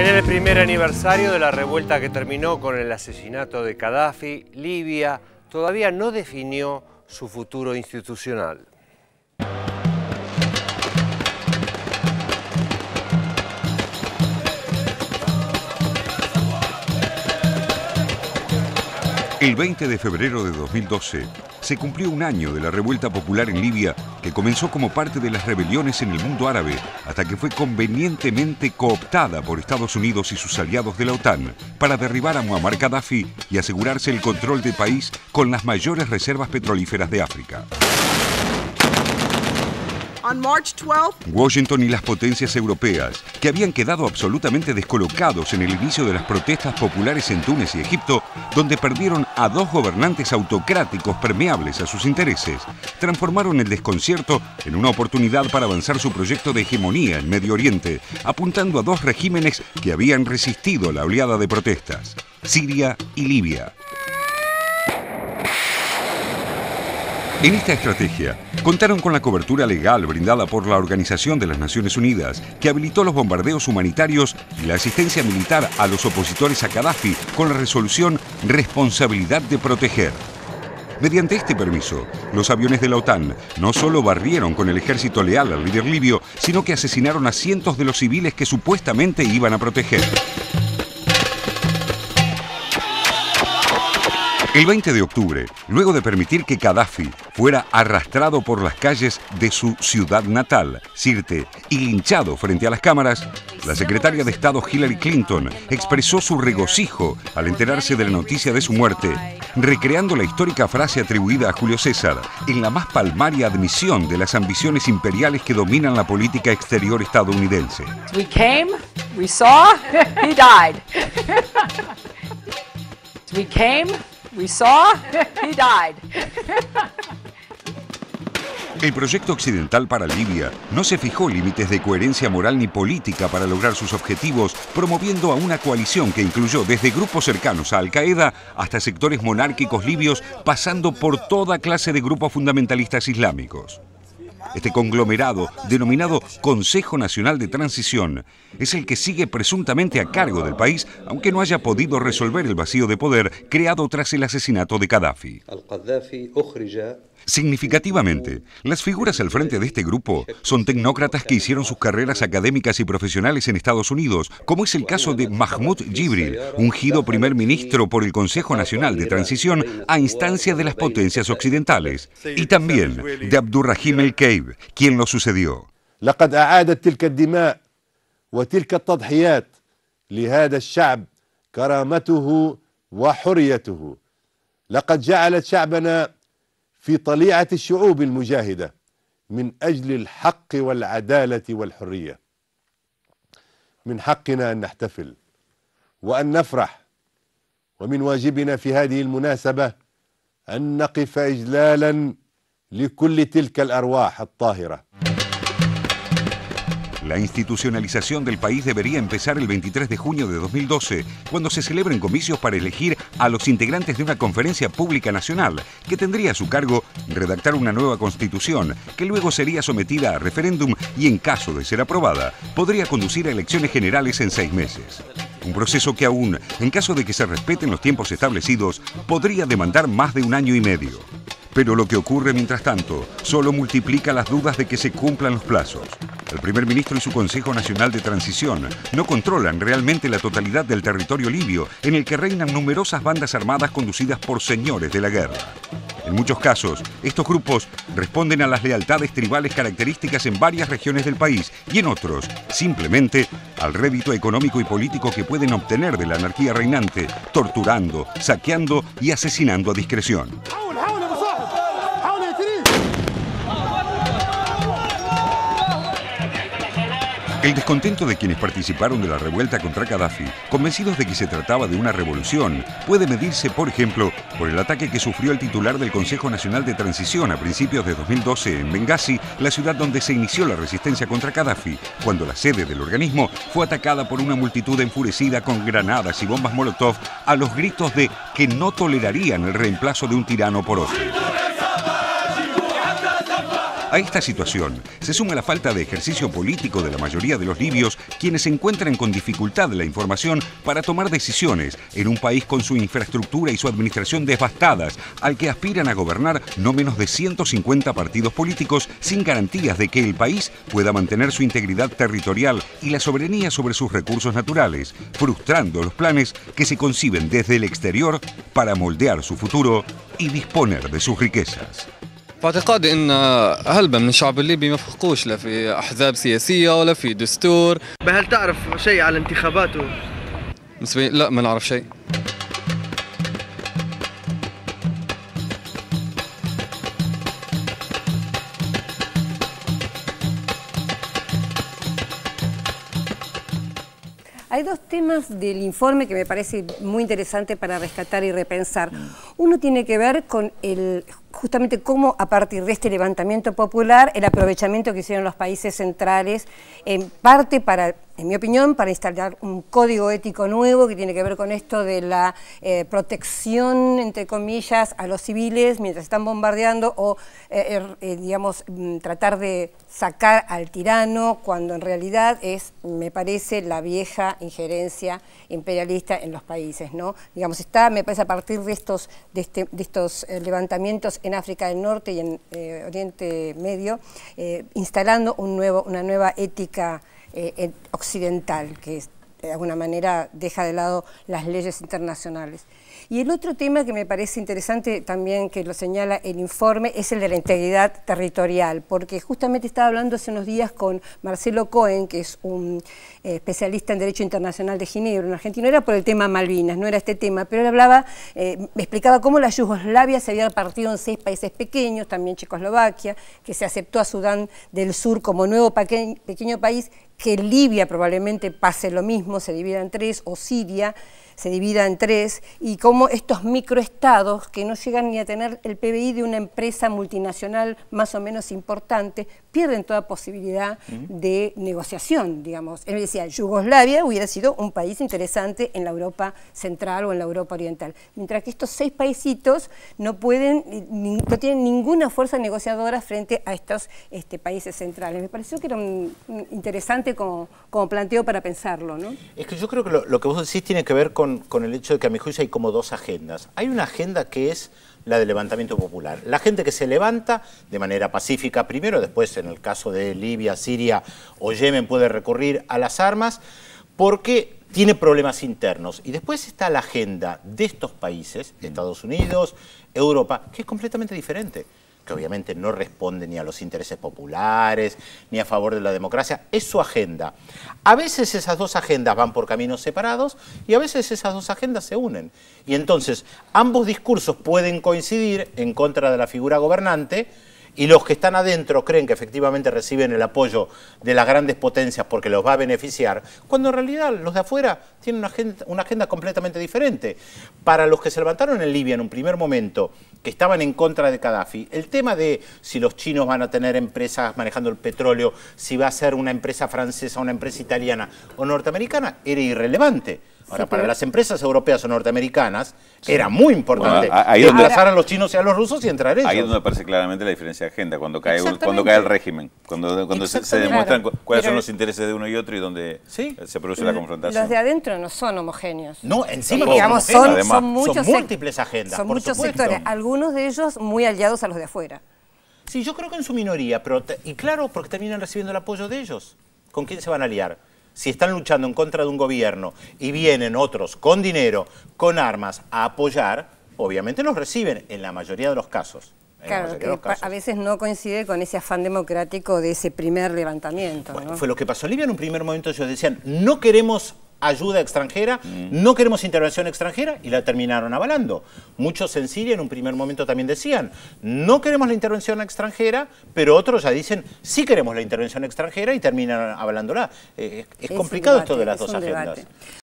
En el primer aniversario de la revuelta que terminó con el asesinato de Gaddafi, Libia todavía no definió su futuro institucional. El 20 de febrero de 2012 se cumplió un año de la revuelta popular en Libia, que comenzó como parte de las rebeliones en el mundo árabe hasta que fue convenientemente cooptada por Estados Unidos y sus aliados de la OTAN para derribar a Muammar Gaddafi y asegurarse el control del país con las mayores reservas petrolíferas de África. Washington y las potencias europeas, que habían quedado absolutamente descolocados en el inicio de las protestas populares en Túnez y Egipto, donde perdieron a dos gobernantes autocráticos permeables a sus intereses, transformaron el desconcierto en una oportunidad para avanzar su proyecto de hegemonía en Medio Oriente, apuntando a dos regímenes que habían resistido la oleada de protestas: Siria y Libia. En esta estrategia, contaron con la cobertura legal brindada por la Organización de las Naciones Unidas, que habilitó los bombardeos humanitarios y la asistencia militar a los opositores a Gaddafi con la resolución Responsabilidad de Proteger. Mediante este permiso, los aviones de la OTAN no solo barrieron con el ejército leal al líder libio, sino que asesinaron a cientos de los civiles que supuestamente iban a proteger. El 20 de octubre, luego de permitir que Gaddafi fuera arrastrado por las calles de su ciudad natal, Sirte, y linchado frente a las cámaras, la secretaria de Estado Hillary Clinton expresó su regocijo al enterarse de la noticia de su muerte, recreando la histórica frase atribuida a Julio César en la más palmaria admisión de las ambiciones imperiales que dominan la política exterior estadounidense. We came, we saw, he died. We came, we saw, he died. El proyecto occidental para Libia no se fijó límites de coherencia moral ni política para lograr sus objetivos, promoviendo a una coalición que incluyó desde grupos cercanos a Al-Qaeda hasta sectores monárquicos libios, pasando por toda clase de grupos fundamentalistas islámicos. Este conglomerado, denominado Consejo Nacional de Transición, es el que sigue presuntamente a cargo del país, aunque no haya podido resolver el vacío de poder creado tras el asesinato de Gaddafi. Significativamente, las figuras al frente de este grupo son tecnócratas que hicieron sus carreras académicas y profesionales en Estados Unidos, como es el caso de Mahmoud Jibril, ungido primer ministro por el Consejo Nacional de Transición a instancia de las potencias occidentales, y también de Abdurrahim el-Kaib, quien lo sucedió. لقد أعادت تلك الدماء وتلك التضحيات لهذا الشعب كرامته وحريته. لقد جعلت شعبنا في طليعة الشعوب المجاهدة من أجل الحق والعدالة والحرية. من حقنا أن نحتفل وأن نفرح، ومن واجبنا في هذه المناسبة أن نقف إجلالا لكل تلك الأرواح الطاهرة. La institucionalización del país debería empezar el 23 de junio de 2012, cuando se celebren comicios para elegir a los integrantes de una conferencia pública nacional, que tendría a su cargo redactar una nueva constitución, que luego sería sometida a referéndum y, en caso de ser aprobada, podría conducir a elecciones generales en 6 meses. Un proceso que aún, en caso de que se respeten los tiempos establecidos, podría demandar más de 1 año y medio. Pero lo que ocurre mientras tanto solo multiplica las dudas de que se cumplan los plazos. El primer ministro y su Consejo Nacional de Transición no controlan realmente la totalidad del territorio libio, en el que reinan numerosas bandas armadas conducidas por señores de la guerra. En muchos casos, estos grupos responden a las lealtades tribales características en varias regiones del país y en otros, simplemente, al rédito económico y político que pueden obtener de la anarquía reinante, torturando, saqueando y asesinando a discreción. El descontento de quienes participaron de la revuelta contra Gaddafi, convencidos de que se trataba de una revolución, puede medirse, por ejemplo, por el ataque que sufrió el titular del Consejo Nacional de Transición a principios de 2012 en Bengasi, la ciudad donde se inició la resistencia contra Gaddafi, cuando la sede del organismo fue atacada por una multitud enfurecida con granadas y bombas molotov a los gritos de que no tolerarían el reemplazo de un tirano por otro. A esta situación se suma la falta de ejercicio político de la mayoría de los libios, quienes encuentran con dificultad la información para tomar decisiones en un país con su infraestructura y su administración devastadas, al que aspiran a gobernar no menos de 150 partidos políticos sin garantías de que el país pueda mantener su integridad territorial y la soberanía sobre sus recursos naturales, frustrando los planes que se conciben desde el exterior para moldear su futuro y disponer de sus riquezas. باعتقادي ان هلبة من الشعب الليبي ما فقوش لا في احزاب سياسيه ولا في دستور. هل تعرف شيء على انتخاباته؟ لا ما نعرف شيء. Hay dos temas del informe que me parece muy interesante para rescatar y repensar. Uno tiene que ver con justamente cómo a partir de este levantamiento popular, el aprovechamiento que hicieron los países centrales, en parte para, en mi opinión, para instalar un código ético nuevo que tiene que ver con esto de la protección, entre comillas, a los civiles mientras están bombardeando o, digamos, tratar de sacar al tirano cuando en realidad es, me parece, la vieja injerencia imperialista en los países, ¿no? Digamos, está, me parece, a partir de estos levantamientos en África del Norte y en Oriente Medio, instalando una nueva ética occidental, que de alguna manera deja de lado las leyes internacionales. Y el otro tema que me parece interesante también, que lo señala el informe, es el de la integridad territorial, porque justamente estaba hablando hace unos días con Marcelo Cohen, que es un especialista en Derecho Internacional de Ginebra, un argentino. Era por el tema Malvinas, no era este tema, pero él hablaba, me explicaba cómo la Yugoslavia se había partido en 6 países pequeños, también Checoslovaquia, que se aceptó a Sudán del Sur como nuevo pequeño país, que Libia probablemente pase lo mismo, se divida en 3, o Siria se divida en 3, y cómo estos microestados que no llegan ni a tener el PBI de una empresa multinacional más o menos importante, pierden toda posibilidad de negociación, digamos. Él decía, Yugoslavia hubiera sido un país interesante en la Europa central o en la Europa oriental, mientras que estos 6 paisitos no tienen ninguna fuerza negociadora frente a estos países centrales. Me pareció que era interesante como planteo para pensarlo, ¿no? Es que yo creo que lo que vos decís tiene que ver con el hecho de que a mi juicio hay como 2 agendas. Hay una agenda que es la del levantamiento popular. La gente que se levanta de manera pacífica primero, después en el caso de Libia, Siria o Yemen puede recurrir a las armas porque tiene problemas internos. Y después está la agenda de estos países, Estados Unidos, Europa, que es completamente diferente, que obviamente no responde ni a los intereses populares, ni a favor de la democracia, es su agenda. A veces esas 2 agendas van por caminos separados y a veces esas 2 agendas se unen. Y entonces ambos discursos pueden coincidir en contra de la figura gobernante, y los que están adentro creen que efectivamente reciben el apoyo de las grandes potencias porque los va a beneficiar, cuando en realidad los de afuera tienen una agenda completamente diferente. Para los que se levantaron en Libia en un primer momento, que estaban en contra de Gaddafi, el tema de si los chinos van a tener empresas manejando el petróleo, si va a ser una empresa francesa, una empresa italiana o norteamericana, era irrelevante. Ahora, para las empresas europeas o norteamericanas, era muy importante aplazar a los chinos y a los rusos y entrar ellos. Ahí es donde aparece claramente la diferencia de agenda, cuando cae el régimen, cuando se demuestran cuáles son los intereses de uno y otro y donde se produce la confrontación. Los de adentro no son homogéneos. No, encima digamos, son múltiples agendas, son por muchos supuesto. sectores, algunos de ellos muy aliados a los de afuera. Sí, yo creo que en su minoría, pero y claro, porque terminan recibiendo el apoyo de ellos. ¿Con quién se van a aliar? Si están luchando en contra de un gobierno y vienen otros con dinero, con armas, a apoyar, obviamente los reciben en la mayoría de los casos. Claro, que a veces no coincide con ese afán democrático de ese primer levantamiento. Bueno, ¿no? fue lo que pasó en Libia. En un primer momento ellos decían, no queremos ayuda extranjera, no queremos intervención extranjera, y la terminaron avalando. Muchos en Siria en un primer momento también decían, no queremos la intervención extranjera, pero otros ya dicen, sí queremos la intervención extranjera, y terminan avalándola. Es complicado esto de las 2 agendas.